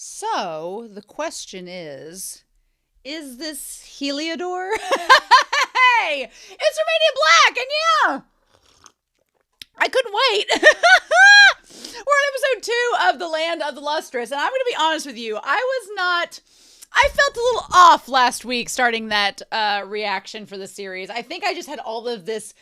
So the question is this Heliodor? Hey, it's Romania Black, and yeah, I couldn't wait. We're on episode 2 of The Land of the Lustrous, and I'm going to be honest with you. I felt a little off last week starting that reaction for the series. I think I just had all of this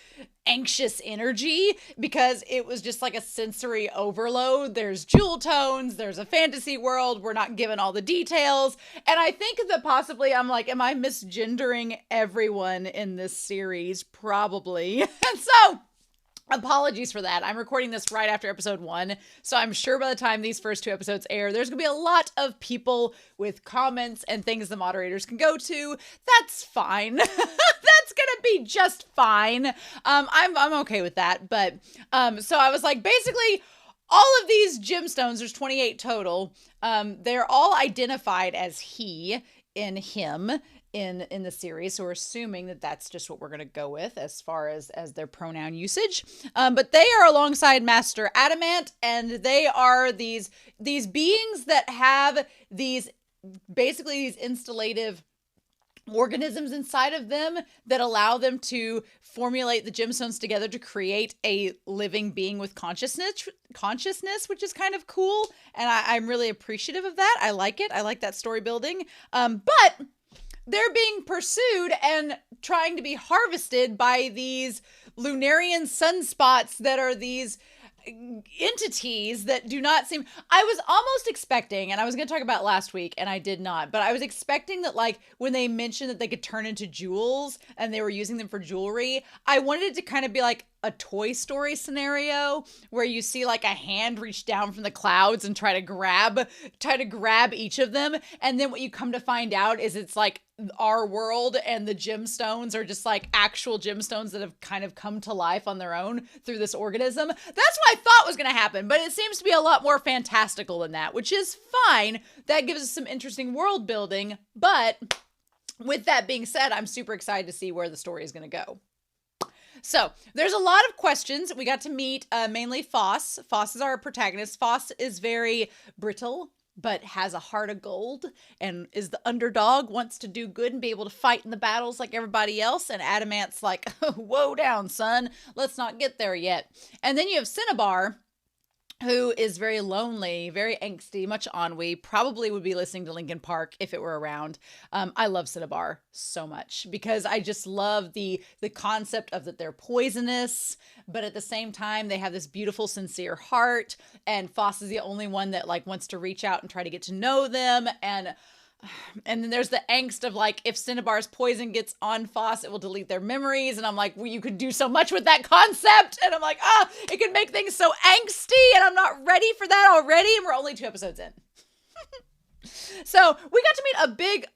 anxious energy because it was just like a sensory overload. There's jewel tones, there's a fantasy world, we're not given all the details. And I think that possibly I'm like, am I misgendering everyone in this series? Probably. And so apologies for that. I'm recording this right after episode 1, so I'm sure by the time these first 2 episodes air, there's gonna be a lot of people with comments and things the moderators can go to. That's fine. That's gonna be just fine. I'm okay with that. But so I was like, basically, all of these gemstones, there's 28 total. They're all identified as he in him in the series, so we're assuming that that's just what we're going to go with as far as their pronoun usage. But they are alongside Master Adamant, and they are these beings that have these installative organisms inside of them that allow them to formulate the gemstones together to create a living being with consciousness, which is kind of cool, and I'm really appreciative of that. I like it. I like that story building. But they're being pursued and trying to be harvested by these Lunarian sunspots that are these entities that do not seem... I was almost expecting, and I was going to talk about last week, and I did not, but I was expecting that, like, when they mentioned that they could turn into jewels and they were using them for jewelry, I wanted it to kind of be like a Toy Story scenario where you see like a hand reach down from the clouds and try to grab each of them, and then what you come to find out is it's like our world and the gemstones are just like actual gemstones that have kind of come to life on their own through this organism. That's what I thought was going to happen, but it seems to be a lot more fantastical than that, which is fine. That gives us some interesting world building, but with that being said, I'm super excited to see where the story is going to go. So there's a lot of questions. We got to meet mainly Foss. Foss is our protagonist. Foss is very brittle, but has a heart of gold and is the underdog, wants to do good and be able to fight in the battles like everybody else. And Adamant's like, whoa down, son. Let's not get there yet. And then you have Cinnabar, who is very lonely, very angsty, much ennui, probably would be listening to Linkin Park if it were around. I love Cinnabar so much because I just love the concept of that they're poisonous, but at the same time, they have this beautiful, sincere heart, and Foss is the only one that like wants to reach out and try to get to know them. And then there's the angst of like, if Cinnabar's poison gets on Foss, it will delete their memories. And I'm like, well, you could do so much with that concept. And I'm like, it can make things so angsty, and I'm not ready for that already. And we're only 2 episodes in. So we got to meet a big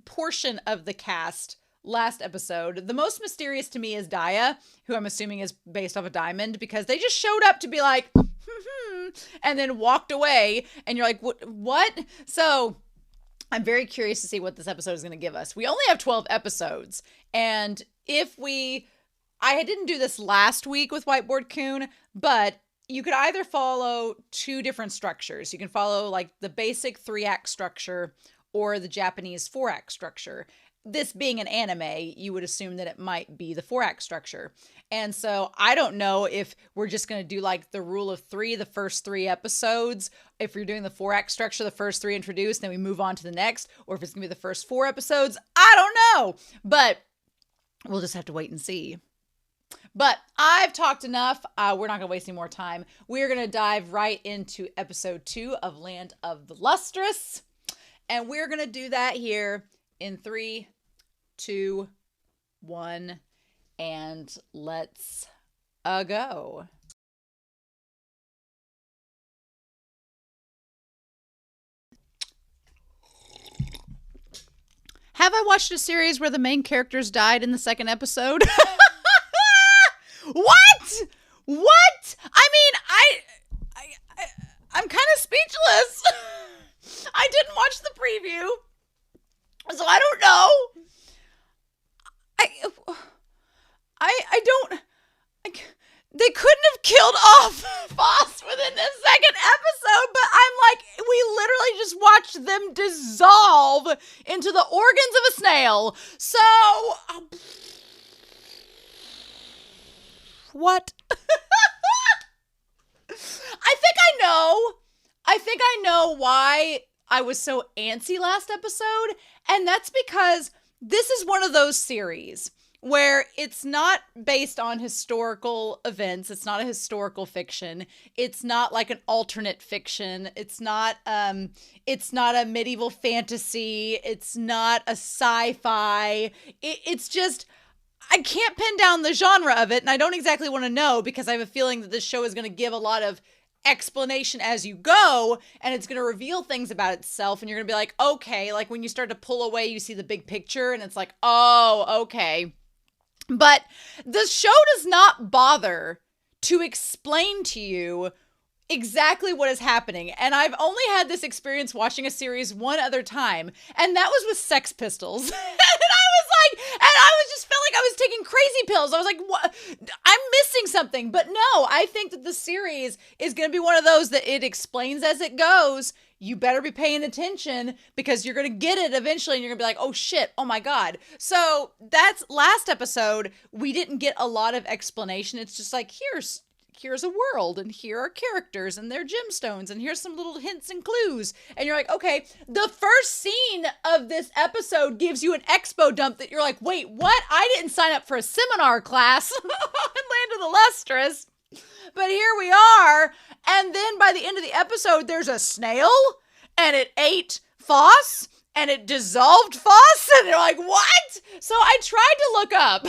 portion of the cast last episode. The most mysterious to me is Daya, who I'm assuming is based off a diamond, because they just showed up to be like, and then walked away. And you're like, what? So I'm very curious to see what this episode is going to give us. We only have 12 episodes. And I didn't do this last week with Whiteboard Coon, but you could either follow 2 different structures. You can follow like the basic 3-act structure or the Japanese 4-act structure. This being an anime, you would assume that it might be the 4-act structure. And so I don't know if we're just going to do like the rule of 3, the first 3 episodes. If you're doing the 4-act structure, the first 3 introduced, then we move on to the next, or if it's going to be the first 4 episodes. I don't know, but we'll just have to wait and see. But I've talked enough. We're not going to waste any more time. We're going to dive right into episode 2 of Land of the Lustrous. And we're going to do that here in 3, 2, 1, and let's go. Have I watched a series where the main characters died in the 2nd episode? What? I mean, I'm kind of speechless. I didn't watch the preview, so I don't know. I don't. They couldn't have killed off Foss within the second episode, but I'm like, we literally just watched them dissolve into the organs of a snail. So, what? I think I know why I was so antsy last episode, and that's because this is one of those series where it's not based on historical events. It's not a historical fiction. It's not like an alternate fiction. It's not a medieval fantasy. It's not a sci-fi. It's just, I can't pin down the genre of it, and I don't exactly want to know because I have a feeling that this show is going to give a lot of explanation as you go, and it's going to reveal things about itself, and you're going to be like, okay, like when you start to pull away, you see the big picture, and it's like, oh, okay. But the show does not bother to explain to you exactly what is happening. And I've only had this experience watching a series one other time, and that was with Sex Pistols. And I just felt like I was taking crazy pills. I was like, what? I'm missing something. But no, I think that the series is going to be one of those that it explains as it goes. You better be paying attention because you're going to get it eventually and you're going to be like, oh shit, oh my God. So that's last episode. We didn't get a lot of explanation. It's just like, here's a world and here are characters and they're gemstones and here's some little hints and clues. And you're like, okay, the first scene of this episode gives you an expo dump that you're like, wait, what? I didn't sign up for a seminar class in Land of the Lustrous. But here we are. And then by the end of the episode, there's a snail and it ate Foss and it dissolved Foss. And you're like, what? So I tried to look up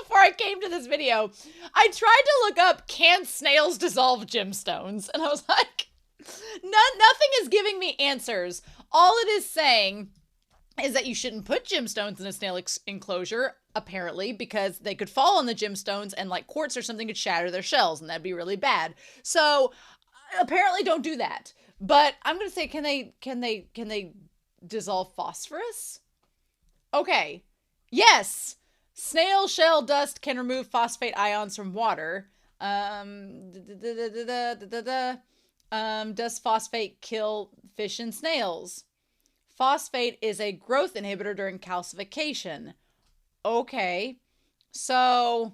before I came to this video. I tried to look up, can snails dissolve gemstones? And I was like, nothing is giving me answers. All it is saying is that you shouldn't put gemstones in a snail enclosure, apparently, because they could fall on the gemstones and like quartz or something could shatter their shells and that'd be really bad. So apparently don't do that. But I'm going to say, can they dissolve phosphorus? Okay. Yes. Snail shell dust can remove phosphate ions from water. Does phosphate kill fish and snails? Phosphate is a growth inhibitor during calcification. Okay. So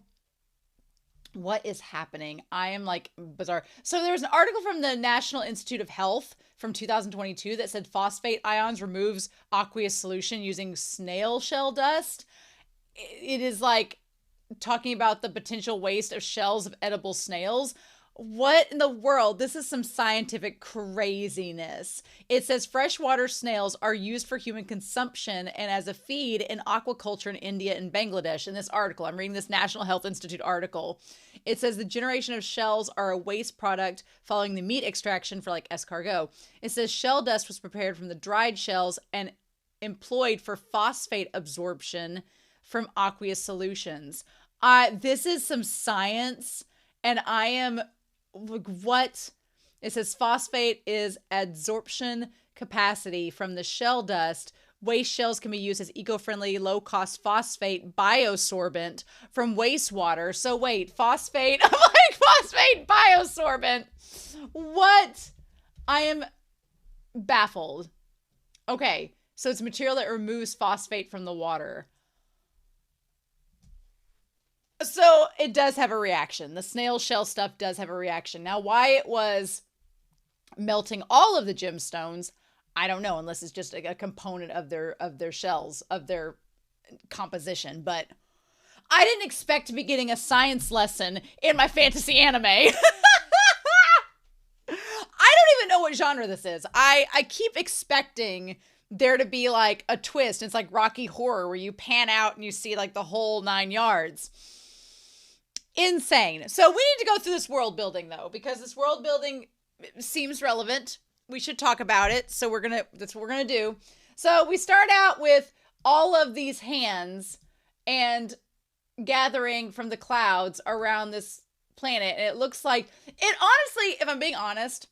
what is happening? I am like bizarre. So there's an article from the National Institute of Health from 2022 that said phosphate ions removes aqueous solution using snail shell dust. It is like talking about the potential waste of shells of edible snails. What in the world? This is some scientific craziness. It says freshwater snails are used for human consumption and as a feed in aquaculture in India and Bangladesh. In this article, I'm reading this National Health Institute article. It says the generation of shells are a waste product following the meat extraction for like escargot. It says shell dust was prepared from the dried shells and employed for phosphate absorption from aqueous solutions. This is some science, and I am like, what? It says phosphate is adsorption capacity from the shell dust. Waste shells can be used as eco-friendly, low-cost phosphate biosorbent from wastewater. So wait, phosphate, I'm like, phosphate biosorbent. What? I am baffled. Okay, so it's material that removes phosphate from the water. So it does have a reaction. The snail shell stuff does have a reaction. Now, why it was melting all of the gemstones, I don't know, unless it's just a component of their shells, of their composition. But I didn't expect to be getting a science lesson in my fantasy anime. I don't even know what genre this is. I keep expecting there to be like a twist. It's like Rocky Horror where you pan out and you see like the whole 9 yards. Insane. So we need to go through this world building though, because this world building seems relevant. We should talk about it. So that's what we're going to do. So we start out with all of these hands and gathering from the clouds around this planet. And it looks like, it honestly, if I'm being honest,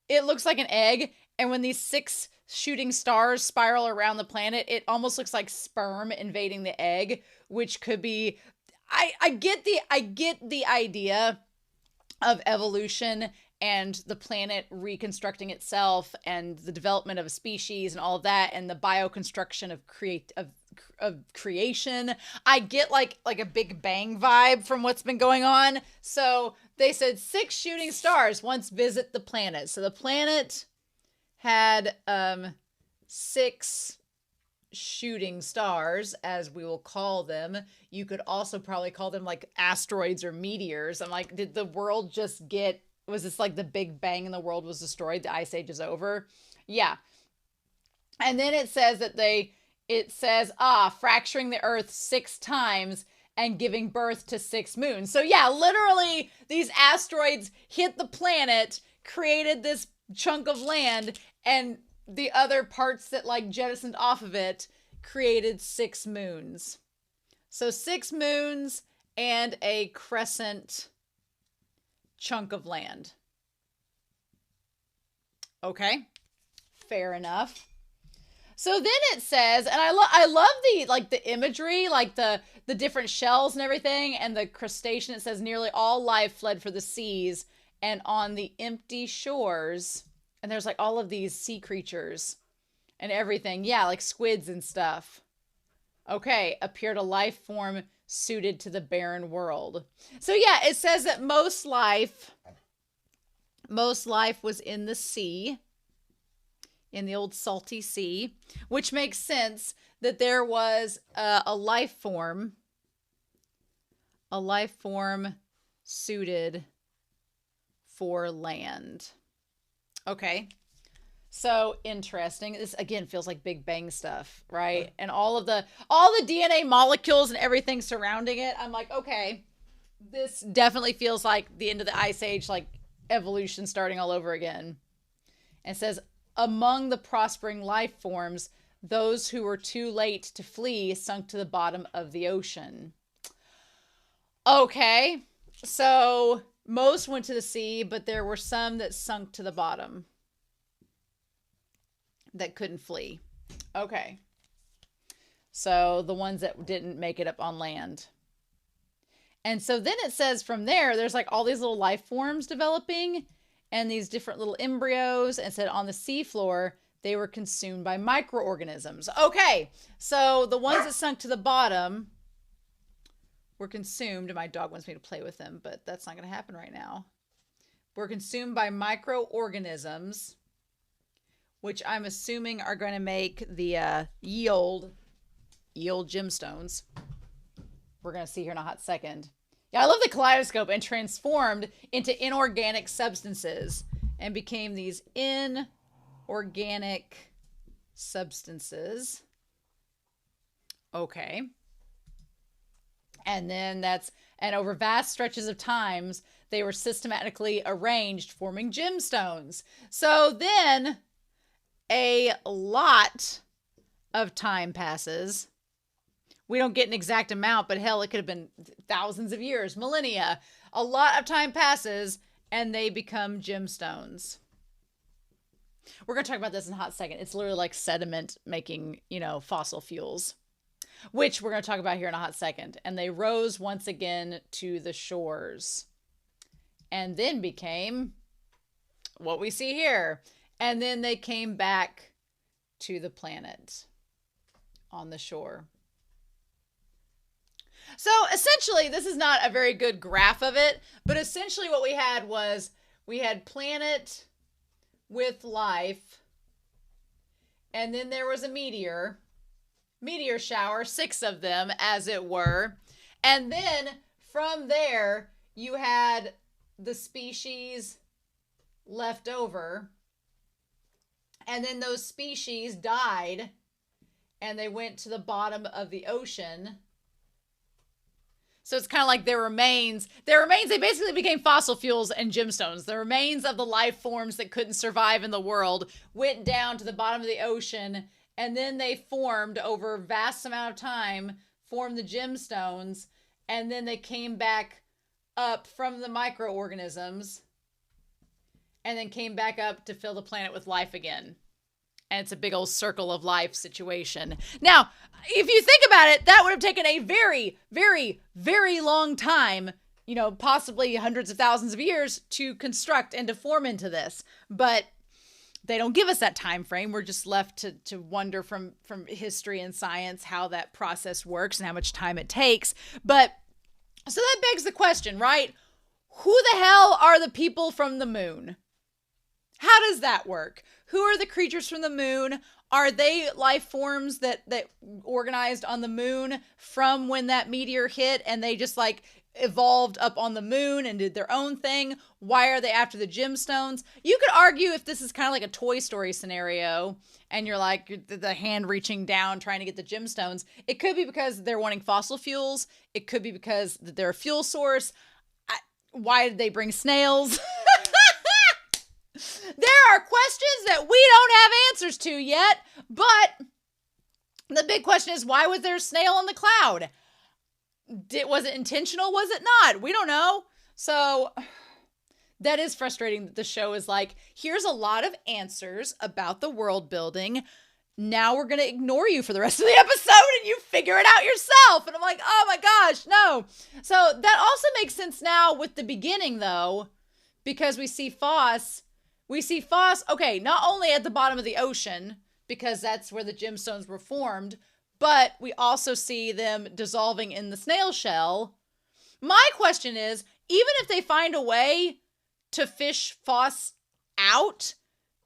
it looks like an egg. And when these 6 shooting stars spiral around the planet, it almost looks like sperm invading the egg, which could be, I get the idea of evolution and the planet reconstructing itself and the development of a species and all of that and the bioconstruction of creation. I get like a Big Bang vibe from what's been going on. So they said 6 shooting stars once visit the planet. So the planet had 6 shooting stars, as we will call them. You could also probably call them like asteroids or meteors. I'm like, did the world just get, was this like the Big Bang and the world was destroyed? The ice age is over? Yeah. And then it says fracturing the earth 6 times and giving birth to 6 moons. So yeah, literally these asteroids hit the planet, created this chunk of land, and the other parts that like jettisoned off of it created 6 moons. So 6 moons and a crescent chunk of land. Okay, fair enough. So then it says, and I love the imagery, like the different shells and everything, and the crustacean. It says nearly all life fled for the seas and on the empty shores. And there's like all of these sea creatures and everything. Yeah, like squids and stuff. Okay, appeared a life form suited to the barren world. So yeah, it says that most life was in the sea, in the old salty sea, which makes sense that there was a life form suited for land. Okay, so interesting. This again feels like Big Bang stuff, right? And all the DNA molecules and everything surrounding it. I'm like, okay, this definitely feels like the end of the ice age, like evolution starting all over again. And it says, among the prospering life forms, those who were too late to flee sunk to the bottom of the ocean. Okay, so most went to the sea, but there were some that sunk to the bottom that couldn't flee. Okay. So the ones that didn't make it up on land. And so then it says from there's like all these little life forms developing and these different little embryos. And it said on the seafloor, they were consumed by microorganisms. Okay. So the ones that sunk to the bottom were consumed, and my dog wants me to play with them, but that's not going to happen right now. Were consumed by microorganisms, which I'm assuming are going to make the yield gemstones. We're going to see here in a hot second. Yeah, I love the kaleidoscope, and transformed into inorganic substances and became these inorganic substances. Okay. And then and over vast stretches of times, they were systematically arranged, forming gemstones. So then a lot of time passes. We don't get an exact amount, but hell, it could have been thousands of years, millennia. A lot of time passes and they become gemstones. We're going to talk about this in a hot second. It's literally like sediment making, fossil fuels, which we're going to talk about here in a hot second. And they rose once again to the shores and then became what we see here. And then they came back to the planet on the shore. So essentially, this is not a very good graph of it, but essentially what we had planet with life, and then there was a meteor shower, 6 of them as it were. And then from there, you had the species left over. And then those species died and they went to the bottom of the ocean. So it's kind of like their remains, they basically became fossil fuels and gemstones. The remains of the life forms that couldn't survive in the world went down to the bottom of the ocean, and then they formed over a vast amount of time, formed the gemstones, and then they came back up from the microorganisms and then came back up to fill the planet with life again. And it's a big old circle of life situation. Now, if you think about it, that would have taken a very, very, very long time, you know, possibly hundreds of thousands of years to construct and to form into this. But they don't give us that time frame. We're just left to wonder from history and science how that process works and how much time it takes. But so that begs the question, right? Who the hell are the people from the moon? How does that work? Who are the creatures from the moon? Are they life forms that organized on the moon from when that meteor hit and they just like evolved up on the moon and did their own thing? Why are they after the gemstones? You could argue if this is kind of like a Toy Story scenario and you're like the hand reaching down trying to get the gemstones. It could be because they're wanting fossil fuels. It could be because they're a fuel source. Why did they bring snails? There are questions that we don't have answers to yet, but the big question is, why was there a snail on the cloud? Was it intentional? Was it not? We don't know. So that is frustrating that the show is like, here's a lot of answers about the world building. Now we're going to ignore you for the rest of the episode and you figure it out yourself. And I'm like, oh my gosh, no. So that also makes sense now with the beginning though, because we see Foss, okay, not only at the bottom of the ocean, because that's where the gemstones were formed, but we also see them dissolving in the snail shell. My question is, even if they find a way to fish Foss out,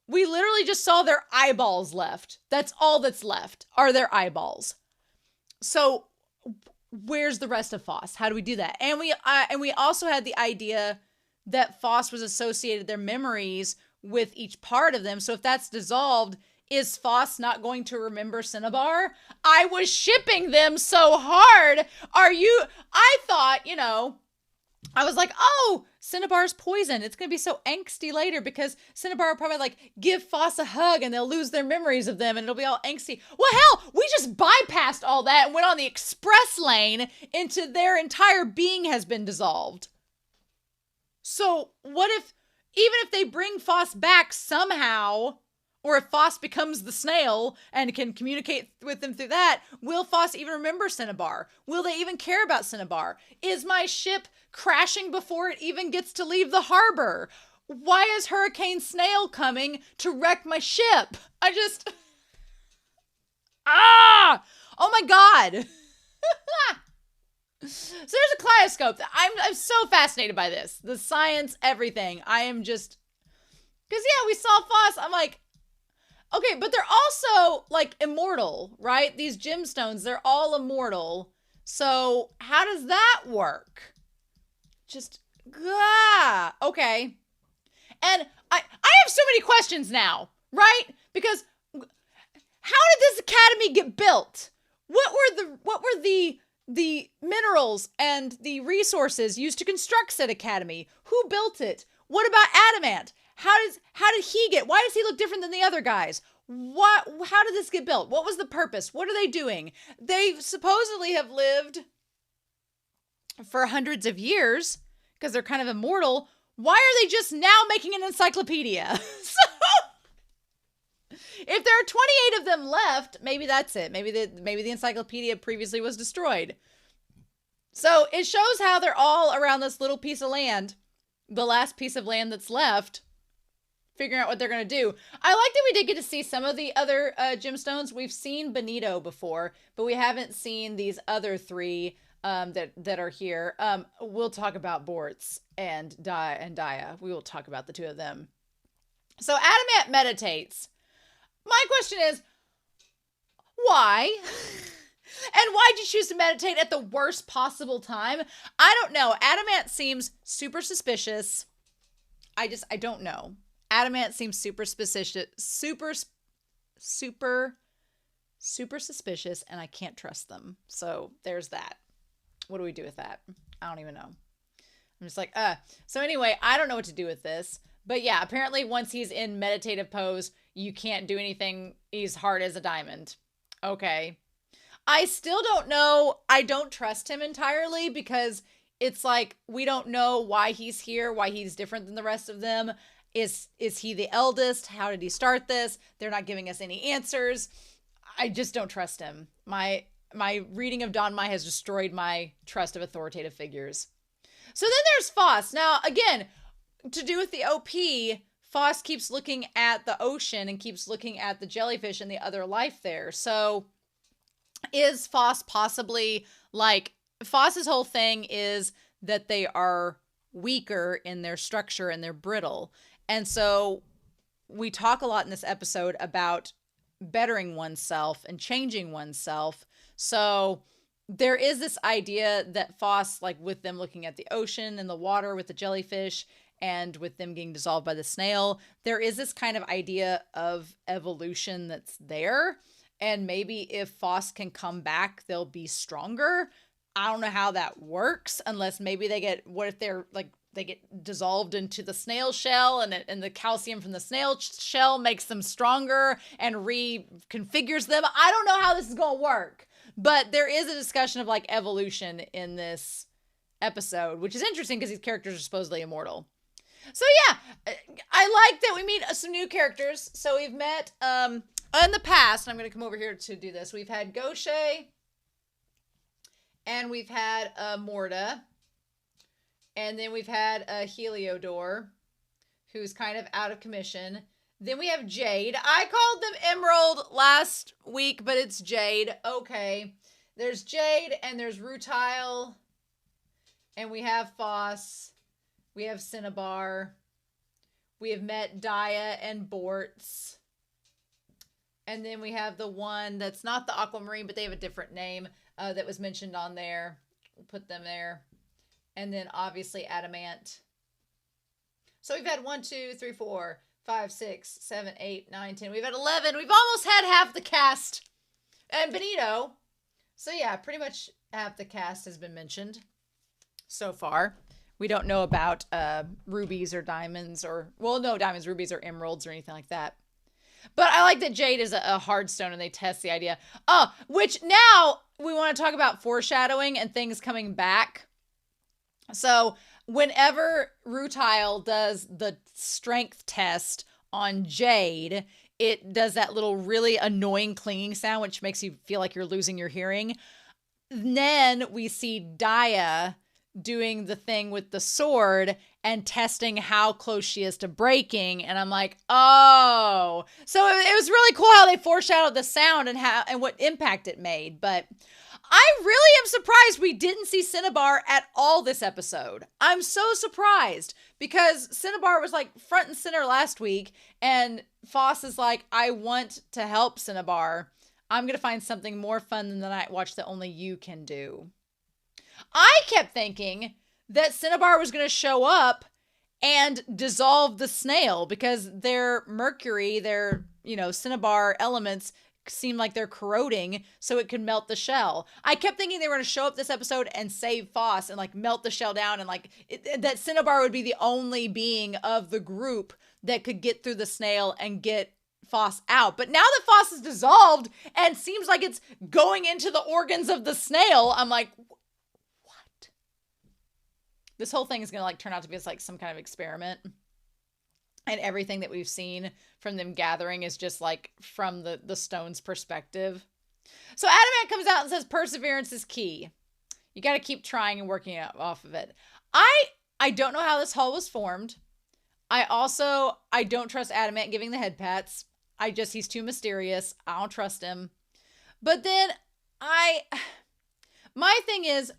we literally just saw their eyeballs left. That's all that's left are their eyeballs. So where's the rest of Foss? How do we do that? And we also had the idea that Foss was associated their memories with each part of them. So if that's dissolved, is Foss not going to remember Cinnabar? I was shipping them so hard. I thought, you know, I was like, oh, Cinnabar's poison. It's going to be so angsty later because Cinnabar will probably like give Foss a hug and they'll lose their memories of them and it'll be all angsty. Well, hell, we just bypassed all that and went on the express lane into their entire being has been dissolved. So what if, even if they bring Foss back somehow, or if Foss becomes the snail and can communicate with them through that, will Foss even remember Cinnabar? Will they even care about Cinnabar? Is my ship crashing before it even gets to leave the harbor? Why is Hurricane Snail coming to wreck my ship? Oh my God. So there's a kaleidoscope. I'm so fascinated by this. The science, everything. I am just, because yeah, we saw Foss. I'm like, okay, but they're also like immortal, right? These gemstones, they're all immortal. So how does that work? Just, okay. And I have so many questions now, right? Because how did this academy get built? What were the minerals and the resources used to construct said academy? Who built it? What about Adamant? How did he get? Why does he look different than the other guys? How did this get built? What was the purpose? What are they doing? They supposedly have lived for hundreds of years because they're kind of immortal. Why are they just now making an encyclopedia? So if there are 28 of them left, maybe that's it. Maybe the encyclopedia previously was destroyed. So it shows how they're all around this little piece of land, the last piece of land that's left, figuring out what they're going to do. I like that we did get to see some of the other gemstones. We've seen Benito before, but we haven't seen these other three that are here. We'll talk about Bort's and Dia. We will talk about the two of them. So Adamant meditates. My question is, why? And why'd you choose to meditate at the worst possible time? I don't know. Adamant seems super suspicious. I don't know. Adamant seems super suspicious, super suspicious, and I can't trust them. So there's that. What do we do with that? I don't even know. I'm just like, So anyway, I don't know what to do with this. But yeah, apparently once he's in meditative pose, you can't do anything. He's hard as a diamond. Okay. I still don't know. I don't trust him entirely because it's like, we don't know why he's here, why he's different than the rest of them. Is he the eldest? How did he start this? They're not giving us any answers. I just don't trust him. My reading of Don Mai has destroyed my trust of authoritative figures. So then there's Foss. Now, again, to do with the OP, Foss keeps looking at the ocean and keeps looking at the jellyfish and the other life there. So is Foss possibly like, Foss's whole thing is that they are weaker in their structure and they're brittle. And so we talk a lot in this episode about bettering oneself and changing oneself. So there is this idea that Foss, like with them looking at the ocean and the water with the jellyfish and with them getting dissolved by the snail, there is this kind of idea of evolution that's there. And maybe if Foss can come back, they'll be stronger. I don't know how that works unless maybe they get, what if they're like, they get dissolved into the snail shell and the calcium from the snail shell makes them stronger and reconfigures them. I don't know how this is going to work, but there is a discussion of like evolution in this episode, which is interesting because these characters are supposedly immortal. So yeah, I like that we meet some new characters. So we've met, in the past, and I'm going to come over here to do this. We've had Gaucher and we've had Morta. And then we've had Heliodor, who's kind of out of commission. Then we have Jade. I called them Emerald last week, but it's Jade. Okay. There's Jade and there's Rutile. And we have Foss. We have Cinnabar. We have met Daya and Bortz. And then we have the one that's not the Aquamarine, but they have a different name that was mentioned on there. We'll put them there. And then obviously Adamant. So we've had 1, 2, 3, 4, 5, 6, 7, 8, 9, 10. We've had 11. We've almost had half the cast. And Benito. So yeah, pretty much half the cast has been mentioned so far. We don't know about rubies or diamonds or, well, no diamonds, rubies, or emeralds or anything like that. But I like that Jade is a hard stone and they test the idea. Oh, which now we want to talk about foreshadowing and things coming back. So whenever Rutile does the strength test on Jade, it does that little really annoying clinging sound, which makes you feel like you're losing your hearing. Then we see Daya doing the thing with the sword and testing how close she is to breaking. And I'm like, oh. So it was really cool how they foreshadowed the sound and what impact it made. But I really am surprised we didn't see Cinnabar at all this episode. I'm so surprised because Cinnabar was like front and center last week and Foss is like, I want to help Cinnabar. I'm going to find something more fun than the night watch that only you can do. I kept thinking that Cinnabar was going to show up and dissolve the snail because their mercury, their, Cinnabar elements seem like they're corroding so it could melt the shell. I kept thinking they were going to show up this episode and save Foss and like melt the shell down and like that Cinnabar would be the only being of the group that could get through the snail and get Foss out. But now that Foss is dissolved and seems like it's going into the organs of the snail, I'm like, what? This whole thing is going to like turn out to be like some kind of experiment. And everything that we've seen from them gathering is just like from the stone's perspective. So Adamant comes out and says perseverance is key. You got to keep trying and working off of it. I don't know how this hull was formed. I don't trust Adamant giving the head pats. He's too mysterious. I don't trust him. But then my thing is,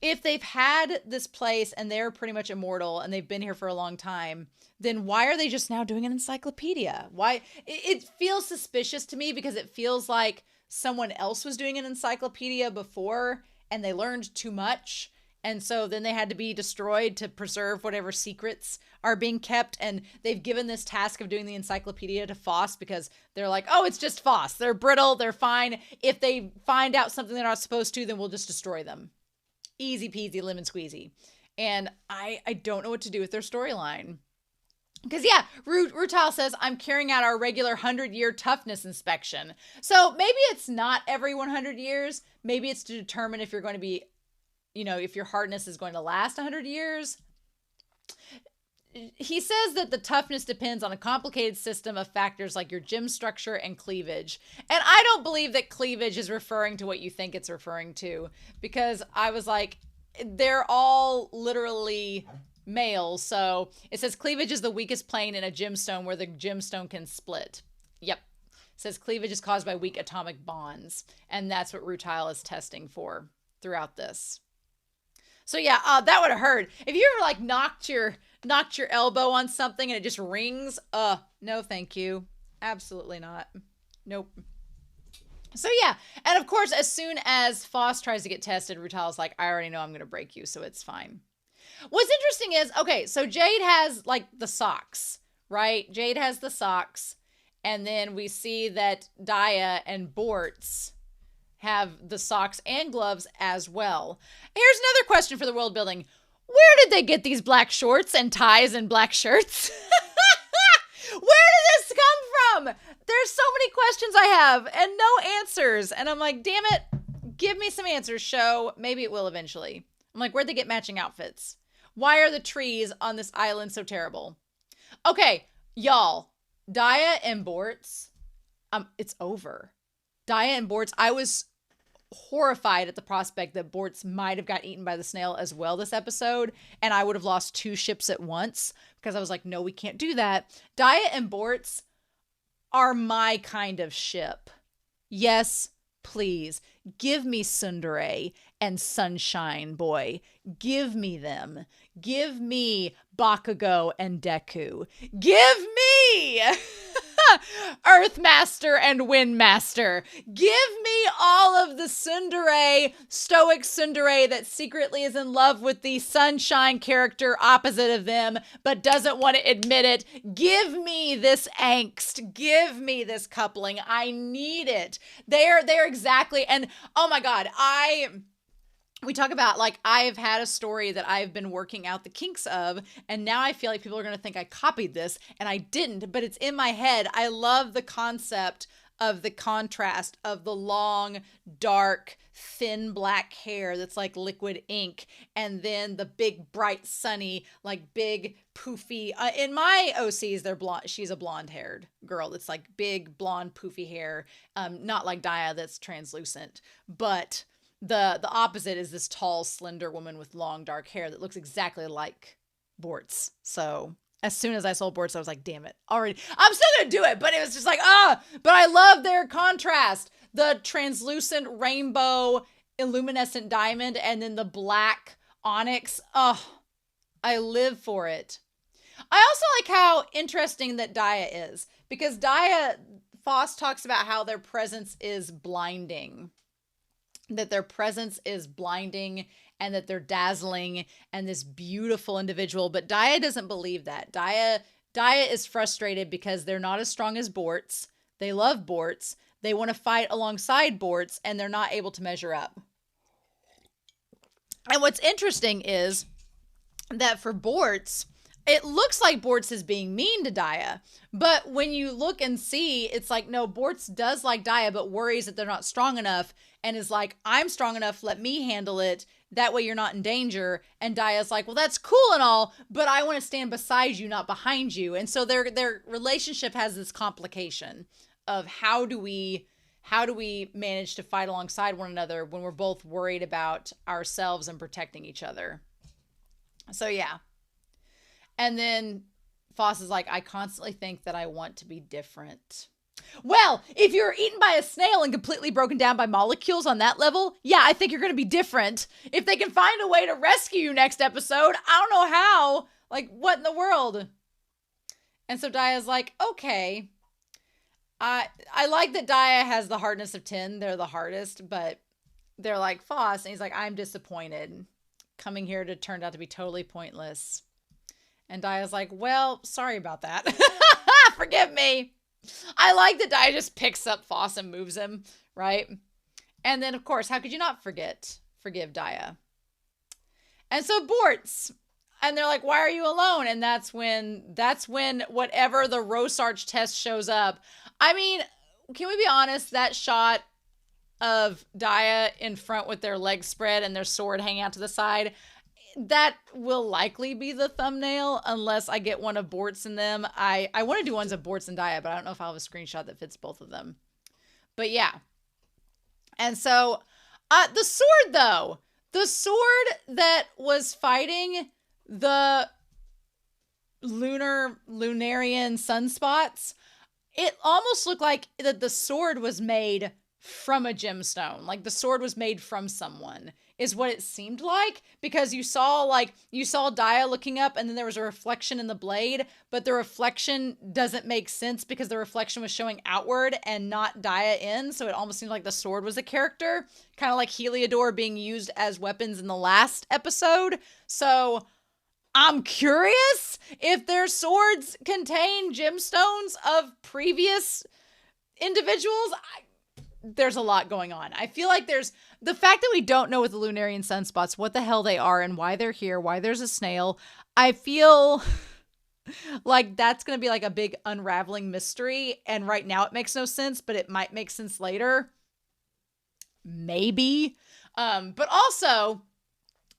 if they've had this place and they're pretty much immortal and they've been here for a long time, then why are they just now doing an encyclopedia? Why? It feels suspicious to me because it feels like someone else was doing an encyclopedia before and they learned too much. And so then they had to be destroyed to preserve whatever secrets are being kept. And they've given this task of doing the encyclopedia to Foss because they're like, oh, it's just Foss. They're brittle. They're fine. If they find out something they're not supposed to, then we'll just destroy them. Easy peasy lemon squeezy. And I don't know what to do with their storyline. Because yeah, Rutile says, I'm carrying out our regular 100-year toughness inspection. So maybe it's not every 100 years. Maybe it's to determine if you're going to be, if your hardness is going to last 100 years. he says that the toughness depends on a complicated system of factors like your gym structure and cleavage. And I don't believe that cleavage is referring to what you think it's referring to, because I was like, they're all literally male. So it says cleavage is the weakest plane in a gemstone where the gemstone can split. Yep. It says cleavage is caused by weak atomic bonds. And that's what Rutile is testing for throughout this. So yeah, that would have hurt. If you ever like knocked your elbow on something and it just rings, no thank you. Absolutely not. Nope. So yeah, and of course, as soon as Foss tries to get tested, Rutile's like, I already know I'm going to break you, so it's fine. What's interesting is, okay, so Jade has like the socks, right? Jade has the socks, and then we see that Daya and Bort's have the socks and gloves as well. Here's another question for the world building. Where did they get these black shorts and ties and black shirts? Where did this come from? There's so many questions I have and no answers. And I'm like, damn it, give me some answers, show. Maybe it will eventually. I'm like, where'd they get matching outfits? Why are the trees on this island so terrible? Okay, y'all, Daya and Bort's, it's over. Daya and Bort's, I was horrified at the prospect that Bort's might have got eaten by the snail as well this episode, and I would have lost 2 ships at once, because I was like, no, we can't do that. Daya and Bort's are my kind of ship. Yes, please. Give me Tsundere and Sunshine Boy. Give me them. Give me Bakugo and Deku. Give me Earthmaster and Windmaster. Give me all of the Tsundere, stoic Tsundere that secretly is in love with the Sunshine character opposite of them, but doesn't want to admit it. Give me this angst. Give me this coupling. I need it. They're exactly, and oh my God, we talk about, like, I've had a story that I've been working out the kinks of, and now I feel like people are going to think I copied this, and I didn't, but it's in my head. I love the concept of the contrast of the long, dark, thin black hair that's like liquid ink, and then the big, bright, sunny, like big, poofy. In my OCs, they're blonde. She's a blonde-haired girl. It's like big, blonde, poofy hair. Not like Daya that's translucent, but the opposite is this tall, slender woman with long, dark hair that looks exactly like Bort's. So as soon as I sold Bort's, I was like, damn it, already. I'm still going to do it, but it was just like, but I love their contrast. The translucent rainbow illuminescent diamond and then the black onyx. Oh, I live for it. I also like how interesting that Daya is, because Foss talks about how their presence is blinding. That their presence is blinding and that they're dazzling and this beautiful individual. But Daya doesn't believe that. Daya is frustrated because they're not as strong as Bort's. They love Bort's. They want to fight alongside Bort's, and they're not able to measure up. And what's interesting is that for Bort's, it looks like Bort's is being mean to Daya, but when you look and see, it's like, no, Bort's does like Daya, but worries that they're not strong enough and is like, I'm strong enough, let me handle it. That way you're not in danger. And Daya's like, well, that's cool and all, but I want to stand beside you, not behind you. And so their relationship has this complication of how do we manage to fight alongside one another when we're both worried about ourselves and protecting each other. So yeah. And then Foss is like, I constantly think that I want to be different. Well, if you're eaten by a snail and completely broken down by molecules on that level, yeah, I think you're going to be different. If they can find a way to rescue you next episode, I don't know how. Like, what in the world? And so Daya's like, okay. I like that Daya has the hardness of 10. They're the hardest, but they're like Foss. And he's like, I'm disappointed. Coming here turned out to be totally pointless. And Daya's like, well, sorry about that. Forgive me. I like that Daya just picks up Foss and moves him, right? And then, of course, how could you not forgive Daya? And so Bort's, and they're like, why are you alone? And that's when whatever the Rosarch test shows up. I mean, can we be honest? That shot of Daya in front with their legs spread and their sword hanging out to the side, that will likely be the thumbnail unless I get one of Bort's in them. I want to do ones of Bort's and Daya, but I don't know if I'll have a screenshot that fits both of them. But yeah. And so the sword, though, the sword that was fighting the Lunarian sunspots, it almost looked like that the sword was made from a gemstone. Like the sword was made from someone is what it seemed like, because you saw Daya looking up and then there was a reflection in the blade, but the reflection doesn't make sense because the reflection was showing outward and not Daya in. So it almost seemed like the sword was a character, kind of like Heliodor being used as weapons in the last episode. So I'm curious if their swords contain gemstones of previous individuals. There's a lot going on. I feel like there's the fact that we don't know with the Lunarian sunspots what the hell they are and why they're here, why there's a snail. I feel like that's going to be like a big unraveling mystery. And right now it makes no sense, but it might make sense later. Maybe. But also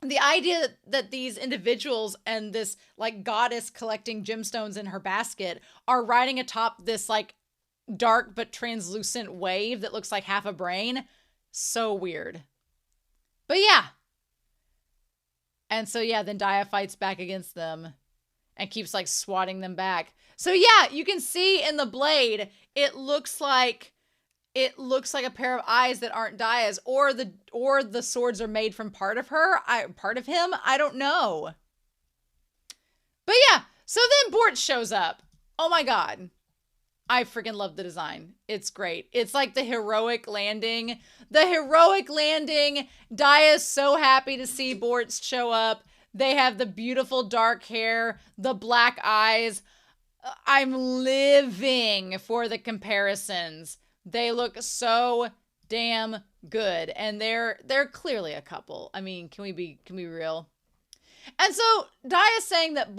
the idea that these individuals and this like goddess collecting gemstones in her basket are riding atop this like dark but translucent wave that looks like half a brain. So weird. But yeah. And so yeah, then Daya fights back against them and keeps like swatting them back. So yeah, you can see in the blade, it looks like a pair of eyes that aren't Daya's, or the swords are made from part of him. I don't know. But yeah, so then Bort shows up. Oh my god. I freaking love the design. It's great. It's like the heroic landing. The heroic landing. Daya's so happy to see Bort show up. They have the beautiful dark hair, the black eyes. I'm living for the comparisons. They look so damn good. And they're clearly a couple. I mean, can we be real? And so Daya's saying that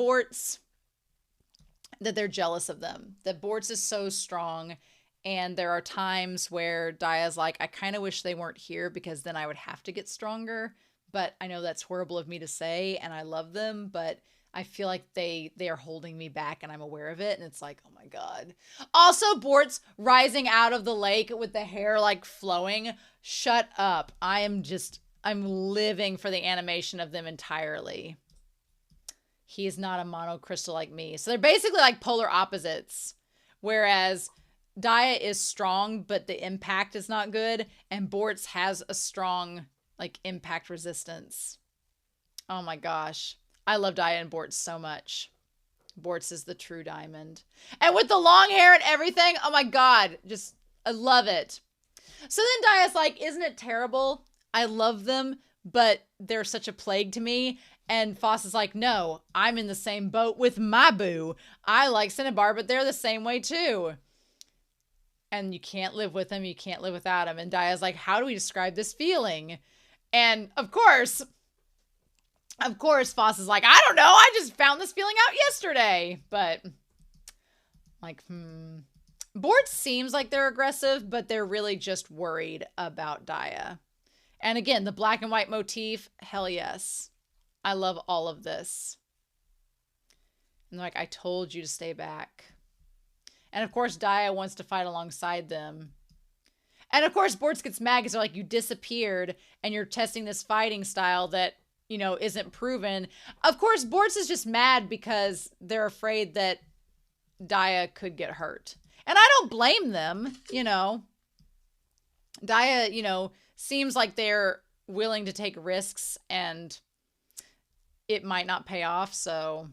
that they're jealous of them, that Bort's is so strong. And there are times where Daya's like, I kind of wish they weren't here because then I would have to get stronger. But I know that's horrible of me to say, and I love them, but I feel like they are holding me back and I'm aware of it. And it's like, oh my God. Also, Bort's rising out of the lake with the hair like flowing. Shut up. I'm living for the animation of them entirely. He is not a monocrystal like me. So they're basically like polar opposites. Whereas Daya is strong, but the impact is not good. And Bort's has a strong like impact resistance. Oh my gosh. I love Daya and Bort so much. Bort's is the true diamond. And with the long hair and everything, oh my God. Just, I love it. So then Daya's like, isn't it terrible? I love them, but they're such a plague to me. And Foss is like, no, I'm in the same boat with my boo. I like Cinnabar, but they're the same way too. And you can't live with them. You can't live without them. And Daya's like, how do we describe this feeling? And of course, Foss is like, I don't know. I just found this feeling out yesterday. But like, Bort seems like they're aggressive, but they're really just worried about Daya. And again, the black and white motif, hell yes. I love all of this. And like, I told you to stay back. And of course, Daya wants to fight alongside them. And of course, Bort gets mad because they're like, you disappeared and you're testing this fighting style that, you know, isn't proven. Of course, Bort is just mad because they're afraid that Daya could get hurt. And I don't blame them, you know. Daya, you know, seems like they're willing to take risks and it might not pay off. So,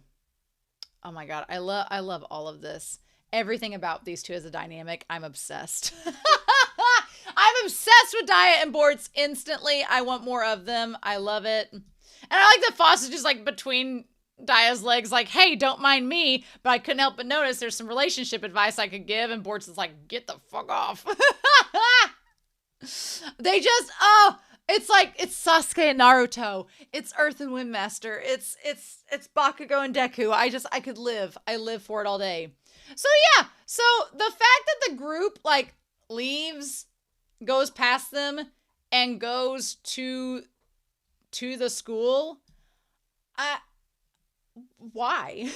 oh my God, I love all of this. Everything about these two as a dynamic, I'm obsessed. I'm obsessed with Daya and Bort instantly. I want more of them. I love it. And I like that Foss is just like between Daya's legs like, hey, don't mind me. But I couldn't help but notice there's some relationship advice I could give. And Bort's is like, get the fuck off. They just, oh, it's like, it's Sasuke and Naruto. It's Earth and Wind Master. It's Bakugo and Deku. I could live. I live for it all day. So yeah, so the fact that the group like leaves, goes past them and goes to the school, I why?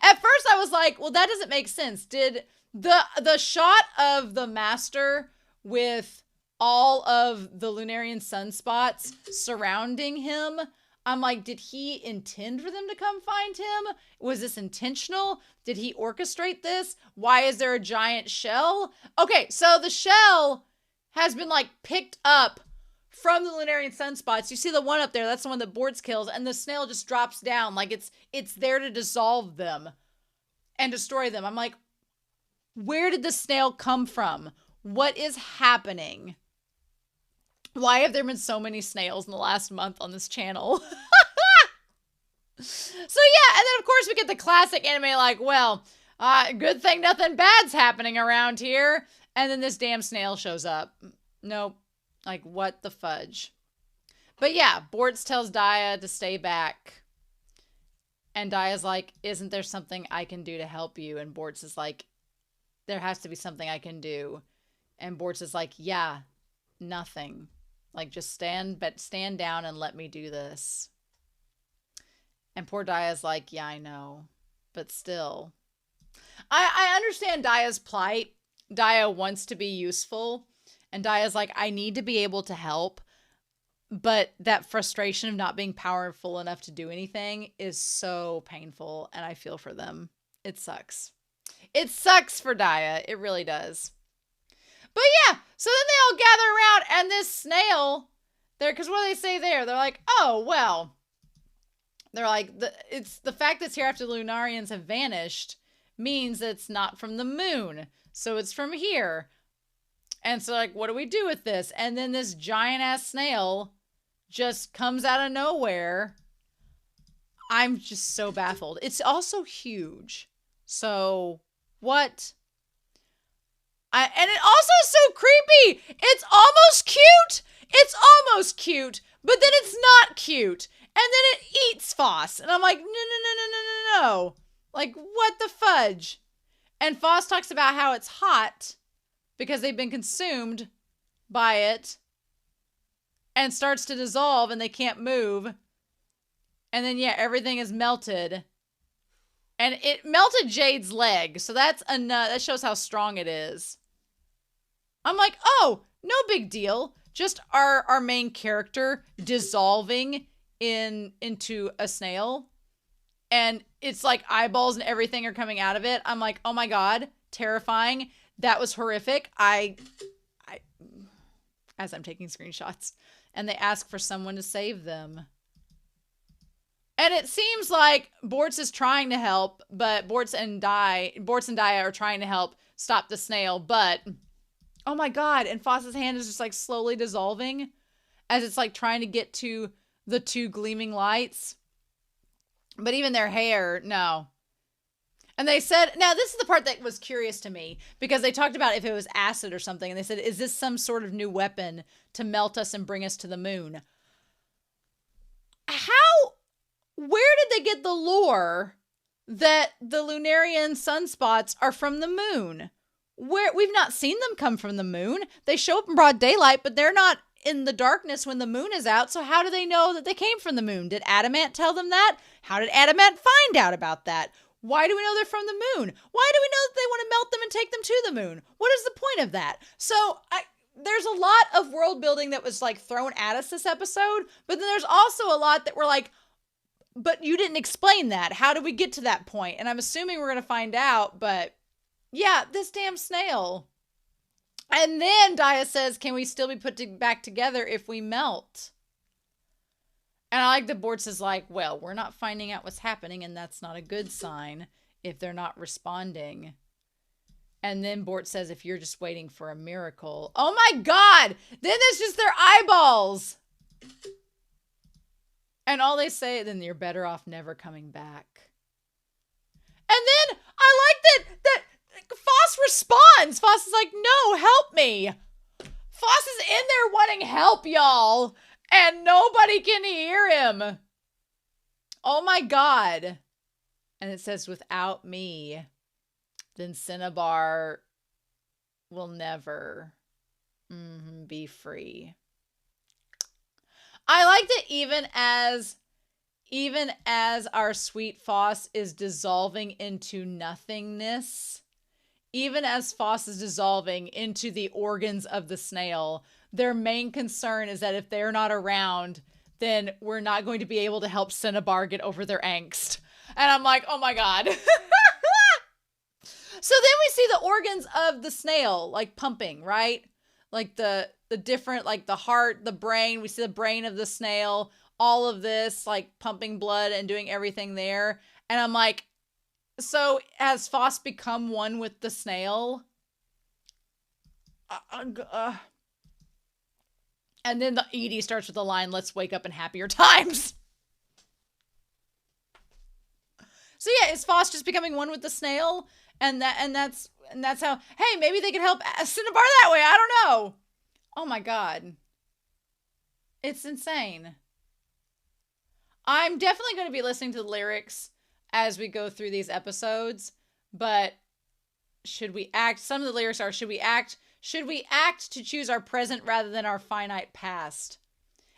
At first I was like, well, that doesn't make sense. Did the shot of the master with all of the Lunarian sunspots surrounding him, I'm like, did he intend for them to come find him? Was this intentional? Did he orchestrate this? Why is there a giant shell? Okay, so the shell has been like picked up from the Lunarian sunspots. You see the one up there, that's the one that Bort kills, and the snail just drops down like it's there to dissolve them and destroy them. I'm like, where did the snail come from? What is happening? Why have there been so many snails in the last month on this channel? So yeah, and then of course we get the classic anime like, well, good thing nothing bad's happening around here. And then this damn snail shows up. Nope. Like, what the fudge? But yeah, Bort tells Daya to stay back. And Daya's like, isn't there something I can do to help you? And Bort's is like, there has to be something I can do. And Bort's is like, yeah, nothing. Like, just stand down and let me do this. And poor Daya's like, yeah, I know. But still. I understand Daya's plight. Daya wants to be useful. And Daya's like, I need to be able to help. But that frustration of not being powerful enough to do anything is so painful. And I feel for them. It sucks. It sucks for Daya. It really does. But yeah, so then they all gather around and this snail, because what do they say there? They're like, oh, well. They're like, it's the fact that it's here after the Lunarians have vanished means that it's not from the moon. So it's from here. And so like, what do we do with this? And then this giant ass snail just comes out of nowhere. I'm just so baffled. It's also huge. So what? And it also is so creepy. It's almost cute. It's almost cute, but then it's not cute. And then it eats Foss. And I'm like, no. Like, what the fudge? And Foss talks about how it's hot because they've been consumed by it and starts to dissolve and they can't move. And then, yeah, everything is melted. And it melted Jade's leg. So that's enough. That shows how strong it is. I'm like, oh, no big deal. Just our main character dissolving into a snail. And it's like eyeballs and everything are coming out of it. I'm like, oh my God, terrifying. That was horrific. I as I'm taking screenshots. And they ask for someone to save them. And it seems like Bortz is trying to help, but Bortz and Daya are trying to help stop the snail, but oh my God, and Foss's hand is just like slowly dissolving as it's like trying to get to the two gleaming lights. But even their hair, no. And they said, now this is the part that was curious to me, because they talked about if it was acid or something, and they said, is this some sort of new weapon to melt us and bring us to the moon? Where did they get the lore that the Lunarian sunspots are from the moon? We've not seen them come from the moon. They show up in broad daylight, but they're not in the darkness when the moon is out. So how do they know that they came from the moon? Did Adamant tell them that? How did Adamant find out about that? Why do we know they're from the moon? Why do we know that they want to melt them and take them to the moon? What is the point of that? So there's a lot of world building that was like thrown at us this episode, but then there's also a lot that we're like, but you didn't explain that. How did we get to that point? And I'm assuming we're going to find out, but yeah, this damn snail. And then Daya says, can we still be put back together if we melt? And I like that Bortz is like, well, we're not finding out what's happening, and that's not a good sign if they're not responding. And then Bort says, if you're just waiting for a miracle. Oh my God! Then it's just their eyeballs! And all they say, then you're better off never coming back. And then I like that Foss responds. Foss is like, no, help me. Foss is in there wanting help, y'all. And nobody can hear him. Oh my God. And it says, without me, then Cinnabar will never be free. I like that even as even as our sweet Foss is dissolving into nothingness, even as Foss is dissolving into the organs of the snail, their main concern is that if they're not around, then we're not going to be able to help Cinnabar get over their angst. And I'm like, oh my God. So then we see the organs of the snail, like pumping, right? Like the different, like the heart, the brain. We see the brain of the snail, all of this, like pumping blood and doing everything there. And I'm like, so has Foss become one with the snail? And then the Edie starts with the line, "Let's wake up in happier times." So yeah, is Foss just becoming one with the snail? And that's how, hey, maybe they could help Cinnabar that way. I don't know. Oh my God. It's insane. I'm definitely going to be listening to the lyrics as we go through these episodes, but should we act? Some of the lyrics are, should we act to choose our present rather than our finite past?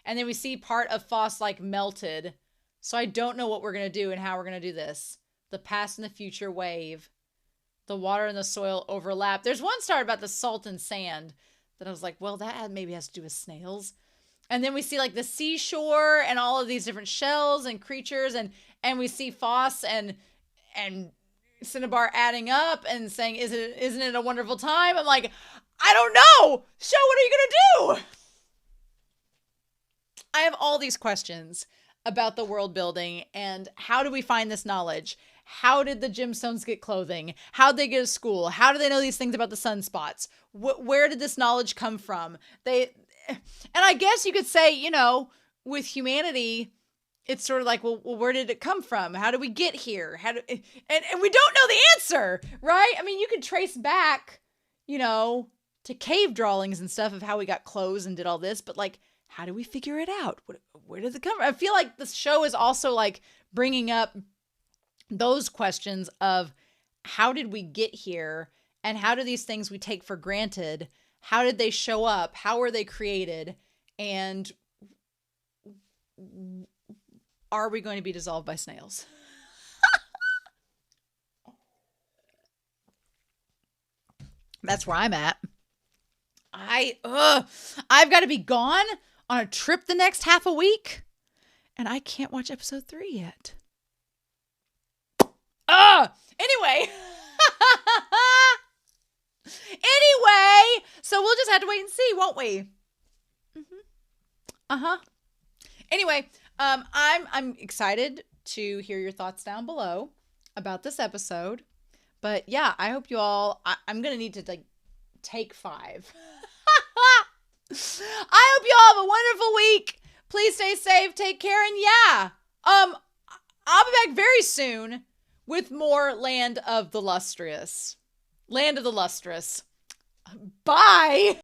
And then we see part of Foss like melted. So I don't know what we're going to do and how we're going to do this. The past and the future wave. The water and the soil overlap. There's one star about the salt and sand that I was like, well, that maybe has to do with snails. And then we see like the seashore and all of these different shells and creatures, and we see Foss and Cinnabar adding up and saying, isn't it a wonderful time? I'm like, I don't know. Show, what are you gonna do? I have all these questions about the world building and how do we find this knowledge? How did the gemstones get clothing? How did they get to school? How do they know these things about the sunspots? Where did this knowledge come from? And I guess you could say, you know, with humanity, it's sort of like, well, where did it come from? How did we get here? And we don't know the answer, right? I mean, you could trace back, you know, to cave drawings and stuff of how we got clothes and did all this, but like, how do we figure it out? Where did it come from? I feel like this show is also like bringing up those questions of how did we get here, and how do these things we take for granted, how did they show up? How were they created? And are we going to be dissolved by snails? That's where I'm at. I've got to be gone on a trip the next half a week, and I can't watch episode 3 yet. Anyway. Anyway, so we'll just have to wait and see, won't we? Anyway, I'm excited to hear your thoughts down below about this episode. But yeah, I hope you all, I'm going to need to like take 5. I hope you all have a wonderful week. Please stay safe, take care, and yeah, I'll be back very soon with more Land of the Lustrous. Bye.